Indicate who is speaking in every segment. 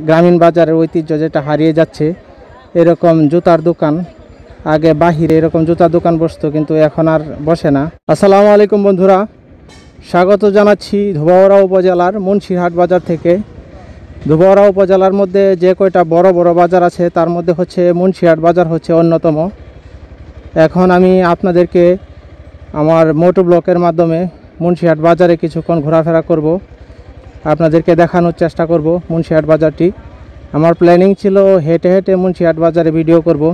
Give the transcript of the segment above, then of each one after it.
Speaker 1: গ্রামীণ বাজারের ঐতিহ্য যেটা হারিয়ে যাচ্ছে। এরকম জুতার দোকান, আগে বাহিরে এরকম জুতার দোকান বসতো, কিন্তু এখন আর বসে না। আসসালামু আলাইকুম বন্ধুরা, স্বাগত জানাচ্ছি ধোবাউড়া উপজেলার মুন্সিরহাট বাজার থেকে। ধোবাউড়া উপজেলার মধ্যে যে কয়টা বড় বড় বাজার আছে তার মধ্যে হচ্ছে মুন্সিরহাট বাজার হচ্ছে অন্যতম। এখন আমি আপনাদেরকে আমার মোটো ব্লকের মাধ্যমে মুন্সিরহাট বাজারে কিছুক্ষণ ঘোরাফেরা করব, আপনাদেরকে দেখানোর চেষ্টা করব মুন্সিরহাট বাজারটি। আমার প্ল্যানিং ছিল হেঁটে হেঁটে মুন্সিরহাট বাজারে ভিডিও করব,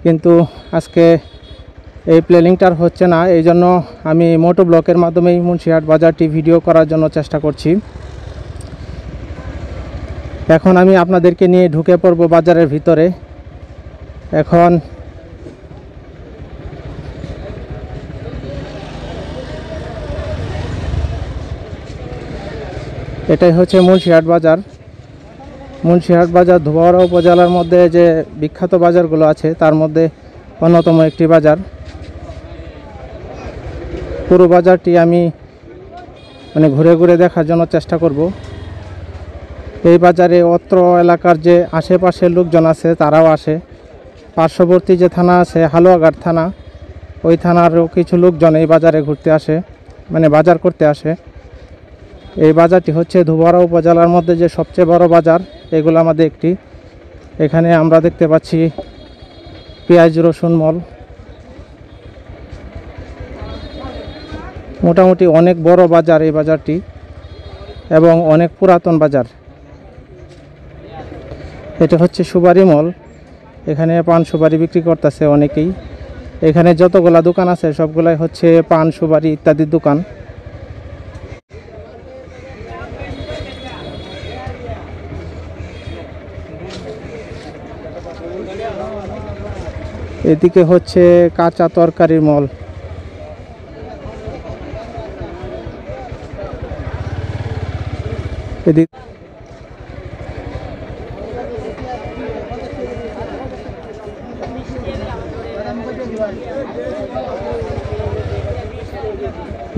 Speaker 1: কিন্তু আজকে এই প্ল্যানিংটার হচ্ছে না। এই জন্য আমি মোটো ব্লকের মাধ্যমেই মুন্সিরহাট বাজারটি ভিডিও করার জন্য চেষ্টা করছি। এখন আমি আপনাদেরকে নিয়ে ঢুকে পড়ব বাজারের ভিতরে। এখন এটাই হচ্ছে মুন্সিরহাট বাজার। মুন্সিরহাট বাজার ধোবাউড়া উপজেলার মধ্যে যে বিখ্যাত বাজারগুলো আছে তার মধ্যে অন্যতম একটি বাজার। পুরো বাজারটি আমি ঘুরে ঘুরে দেখার জন্য চেষ্টা করব। এই বাজারে অত্র এলাকার যে আশেপাশের লোকজন আছে তারাও আসে। পার্শ্ববর্তী যে থানা আছে হালুয়াঘাট থানা, ওই থানারও কিছু লোকজন এই বাজারে ঘুরতে আসে, বাজার করতে আসে। এই বাজারটি হচ্ছে ধোবাউড়া উপজেলার মধ্যে যে সবচেয়ে বড় বাজার এগুলোর মধ্যে একটি। এখানে আমরা দেখতে পাচ্ছি পেঁয়াজ রসুন মল। মোটামুটি অনেক বড় বাজার এই বাজারটি এবং অনেক পুরাতন বাজার। এটা হচ্ছে সুপারি মল। এখানে পান সুপারি বিক্রি করতেছে অনেকেই। এখানে যতগুলা দোকান আছে সবগুলাই হচ্ছে পান সুপারি ইত্যাদির দোকান। এদিকে হচ্ছে কাঁচা তরকারির মল। এদিকে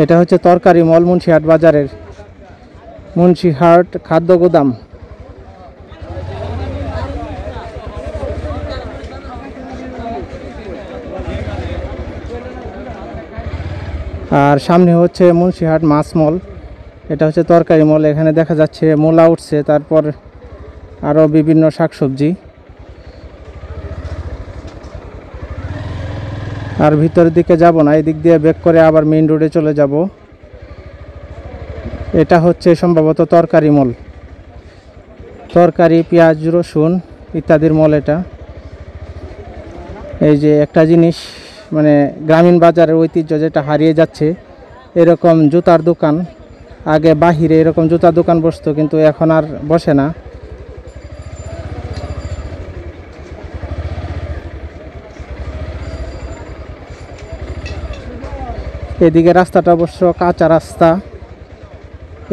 Speaker 1: এটা হচ্ছে তরকারি মল মুন্সিরহাট বাজারের, মুন্সিরহাট খাদ্য গোদাম। আর সামনে হচ্ছে মুন্সিরহাট মাছ মল। এটা হচ্ছে তরকারি মল। এখানে দেখা যাচ্ছে মূলা উঠছে, তারপর আরও বিভিন্ন শাকসবজি। আর ভিতরের দিকে যাব না, এই দিক দিয়ে ব্যাক করে আবার মেইন রোডে চলে যাব। এটা হচ্ছে সম্ভবত তরকারি মল, তরকারি পেঁয়াজ রসুন ইত্যাদির মল এটা। এই যে একটা জিনিস, গ্রামীণ বাজারের ঐতিহ্য যেটা হারিয়ে যাচ্ছে। এরকম জুতার দোকান, আগে বাহিরে এরকম জুতার দোকান বসতো, কিন্তু এখন আর বসে না। এদিকে রাস্তাটা অবশ্য কাঁচা রাস্তা।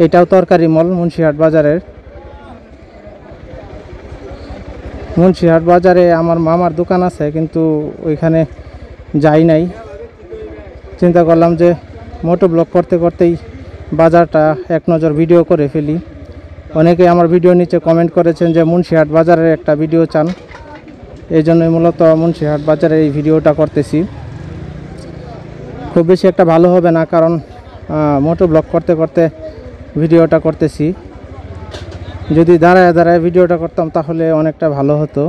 Speaker 1: এটাও তরকারি মল মুন্সিরহাট বাজারের। মুন্সিরহাট বাজারে আমার মামার দোকান আছে, কিন্তু ওইখানে যাই নাই। চিন্তা করলাম যে মোটো ব্লগ করতে করতেই বাজারটা এক নজর ভিডিও করে ফেলি। অনেকে আমার ভিডিও নিচে কমেন্ট করেছেন যে মুন্সিরহাট বাজারের একটা ভিডিও চান, এই জন্যই মূলত মুন্সিরহাট বাজারে এই ভিডিওটা করতেছি। খুব বেশি একটা ভালো হবে না, কারণ মোটো ব্লগ করতে করতে ভিডিওটা করতেছি। যদি দাঁড়ায় দাঁড়ায় ভিডিওটা করতাম তাহলে অনেকটা ভালো হতো।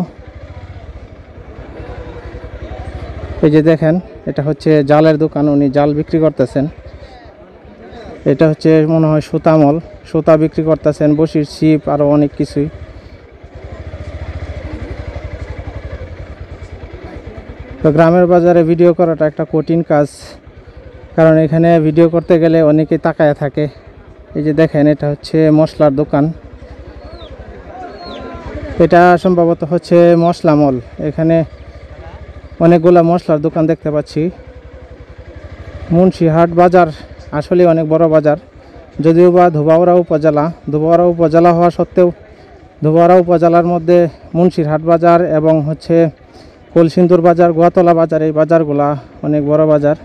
Speaker 1: এই যে দেখেন, এটা হচ্ছে জালের দোকান, উনি জাল বিক্রি করতেছেন। এটা হচ্ছে মনে হয় সুতা মল, সুতা বিক্রি করতেছেন, বসির ছিপ আরও অনেক কিছুই। তো গ্রামের বাজারে ভিডিও করাটা একটা কঠিন কাজ, কারণ এখানে ভিডিও করতে গেলে অনেকেই তাকায় থাকে। এই যে দেখেন, এটা হচ্ছে মশলার দোকান। এটা সম্ভবত হচ্ছে মশলা মল। এখানে অনেকগুলা মশলার দোকান দেখতে পাচ্ছি। মুন্সিরহাট বাজার আসলে অনেক বড় বাজার, যদিও বা ধোবাউড়া উপজেলা হওয়া সত্ত্বেও ধোবাউড়া উপজেলার মধ্যে মুন্সিরহাট বাজার এবং হচ্ছে কলসিন্দুর বাজার, গোয়াতলা বাজার, এই বাজারগুলা অনেক বড় বাজার।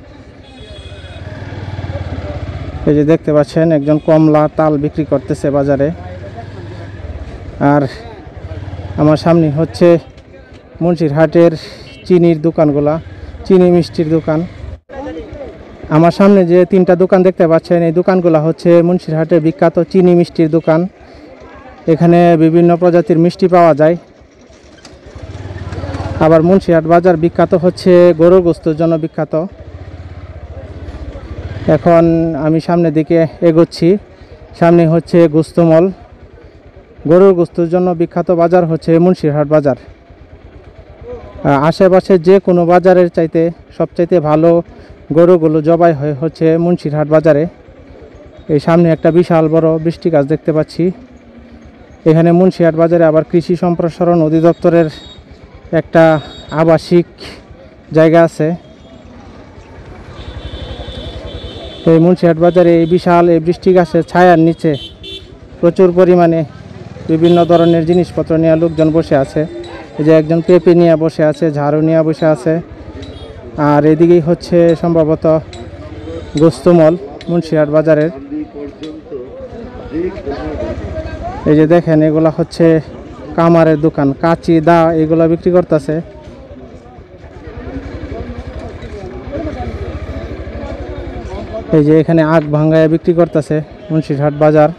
Speaker 1: এই যে দেখতে পাচ্ছেন একজন কমলা তাল বিক্রি করতেছে বাজারে। আর আমার সামনে হচ্ছে মুন্সিরহাটের চিনির দোকানগুলা, চিনি মিষ্টির দোকান। আমার সামনে যে 3টা দোকান দেখতে পাচ্ছেন, এই দোকানগুলো হচ্ছে মুন্সিরহাটের বিখ্যাত চিনি মিষ্টির দোকান। এখানে বিভিন্ন প্রজাতির মিষ্টি পাওয়া যায়। আবার মুন্সিরহাট বাজার বিখ্যাত হচ্ছে গরুর গোস্তের জন্য বিখ্যাত। এখন আমি সামনের দিকে এগোচ্ছি। সামনে হচ্ছে গোস্তমল। গরুর গোস্তের জন্য বিখ্যাত বাজার হচ্ছে মুন্সিরহাট বাজার। আশেপাশে যে কোনো বাজারের চাইতে সবচাইতে ভালো গরুগুলো জবাই হয় হচ্ছে মুন্সিরহাট বাজারে। এই সামনে একটা বিশাল বড় বৃষ্টি গাছ দেখতে পাচ্ছি। এখানে মুন্সিরহাট বাজারে আবার কৃষি সম্প্রসারণ অধিদপ্তরের একটা আবাসিক জায়গা আছে। এই মুন্সিরহাট বাজারে এই বিশাল এই বৃষ্টি গাছের ছায়ার নিচে প্রচুর পরিমাণে বিভিন্ন ধরনের জিনিসপত্র নিয়ে লোকজন বসে আছে। এই যে একজন পেঁপে নিয়ে বসে আছে, ঝাড়ু নিয়ে বসে আছে। আর এদিকেই হচ্ছে সম্ভবত গোস্তমল মুন্সিরহাট বাজারের। এই যে দেখেন, এগুলা হচ্ছে কামারের দোকান, কাঁচি দা এগুলা বিক্রি করতেছে। এই যে এখানে আগ ভাঙ্গায় বিক্রি করতেছে মুন্সিরহাট বাজার।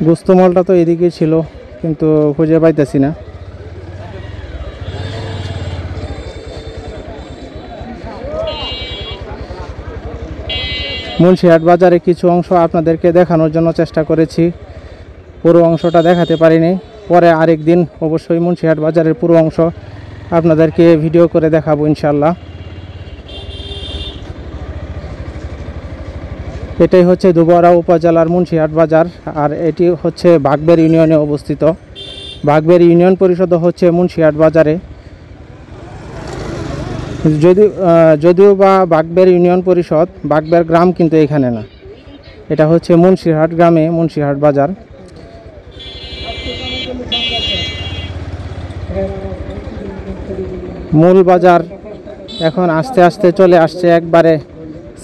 Speaker 1: গোস্তমলটা তো এদিকে ছিল, কিন্তু খুঁজে পাইতেছি না। মুন্সিরহাট বাজারে কিছু অংশ আপনাদেরকে দেখানোর জন্য চেষ্টা করেছি, পুরো অংশটা দেখাতে পারিনি। পরে আরেক দিন অবশ্যই মুন্সিরহাট বাজারের পুরো অংশ আপনাদেরকে ভিডিও করে দেখাবো ইনশাল্লাহ। এটাই হচ্ছে ধুবরা উপজেলার মুন্সিরহাট বাজার। আর এটি হচ্ছে বাগবের ইউনিয়নে অবস্থিত। বাগবের ইউনিয়ন পরিষদ হচ্ছে মুন্সিরহাট বাজারে। যদিও বা বাগবের ইউনিয়ন পরিষদ, বাগবের গ্রাম কিন্তু এখানে না। এটা হচ্ছে মুন্সিরহাট গ্রামে মুন্সিরহাট বাজার। মূল বাজার এখন আস্তে আস্তে চলে আসছে একবারে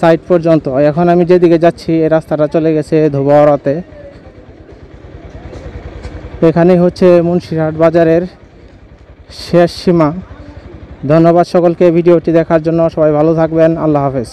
Speaker 1: সাইড পর্যন্ত। এখন আমি যেদিকে যাচ্ছি এই রাস্তাটা চলে গেছে ধোবাওয়াতে। এখানেই হচ্ছে মুন্সিরহাট বাজারের শেষ সীমা। ধন্যবাদ সকলকে ভিডিওটি দেখার জন্য। সবাই ভালো থাকবেন। আল্লাহ হাফেজ।